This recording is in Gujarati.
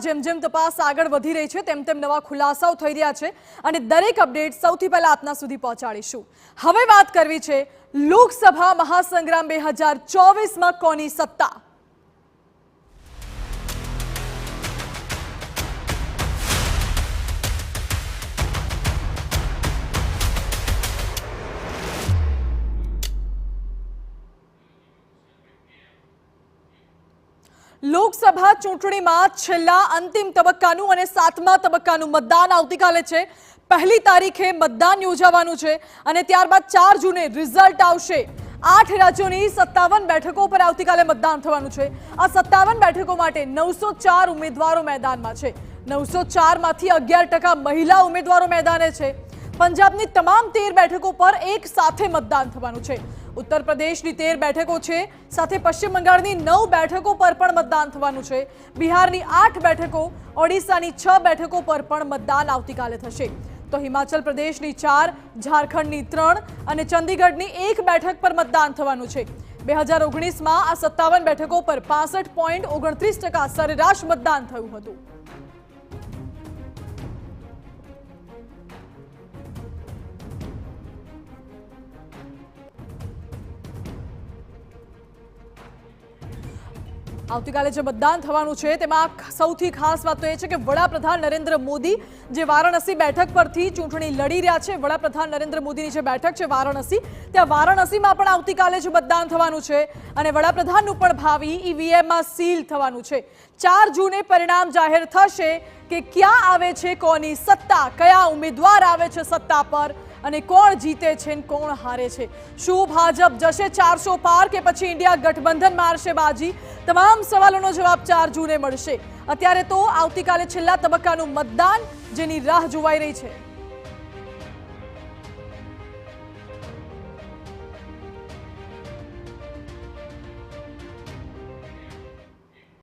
જેમ જેમ તપાસ આગળ વધી રહી છે તેમ તેમ નવા ખુલાસાઓ થઈ રહ્યા છે અને દરેક અપડેટ સૌથી પહેલા આપના સુધી પહોંચાડીશું। હવે વાત કરવી છે લોકસભા મહાસંગ્રામ 2024માં કોની સત્તા। લોકસભા ચૂંટણીમાં છેલ્લા અંતિમ તબક્કાનું અને સાતમા તબક્કાનું મતદાન આવતીકાલે છે। પહેલી તારીખે મતદાન યોજાવાનું છે અને ત્યારબાદ 4 જૂને રિઝલ્ટ આવશે। 8 રાજ્યોની 57 બેઠકો પર આવતીકાલે મતદાન થવાનું છે। આ 57 બેઠકો માટે 904 ઉમેદવારો મેદાનમાં છે। 904 માંથી 11% મહિલા ઉમેદવારો મેદાને છે। પંજાબની તમામ 13 બેઠકો પર એક સાથે મતદાન થવાનું છે। उत्तर प्रदेशની 13 બેઠકો છે, સાથે પશ્ચિમ બંગાળની 9 બેઠકો પર પણ મતદાન થવાનું છે। બિહારની 8 બેઠકો, ઓડિશાની 6 બેઠકો પર પણ મતદાન આવતીકાલે થશે। તો હિમાચલ પ્રદેશની 4, ઝારખંડની 3 અને ચંદીગઢની 1 બેઠક પર મતદાન થવાનું છે। 2019માં આ 57 બેઠકો પર 65.29% સરેરાશ મતદાન થયું હતું। આવતીકાલે જે મતદાન થવાનું છે તેમાં સૌથી ખાસ વાત તો એ છે કે વડાપ્રધાન નરેન્દ્ર મોદી જે વારાણસી બેઠક પરથી ચૂંટણી લડી રહ્યા છે। વડાપ્રધાન નરેન્દ્ર મોદીની જે બેઠક છે વારાણસી, ત્યાં વારાણસીમાં પણ આવતીકાલે જ મતદાન થવાનું છે અને વડાપ્રધાનનું પણ ભાવિ ઈવીએમમાં સીલ થવાનું છે। 4 જૂને પરિણામ જાહેર થશે કે ક્યાં આવે છે કોની સત્તા, કયા ઉમેદવાર આવે છે સત્તા પર અને કોણ જીતે છે અને કોણ હારે છે। શું ભાજપ જશે 400 પાર કે પછી ઇન્ડિયા ગઠબંધન મારશે બાજી? તમામ સવાલોનો જવાબ 4 જૂને મળશે। અત્યારે તો આવતીકાલે છેલ્લા તબક્કાનું મતદાન જેની રાહ જોવાઈ રહી છે।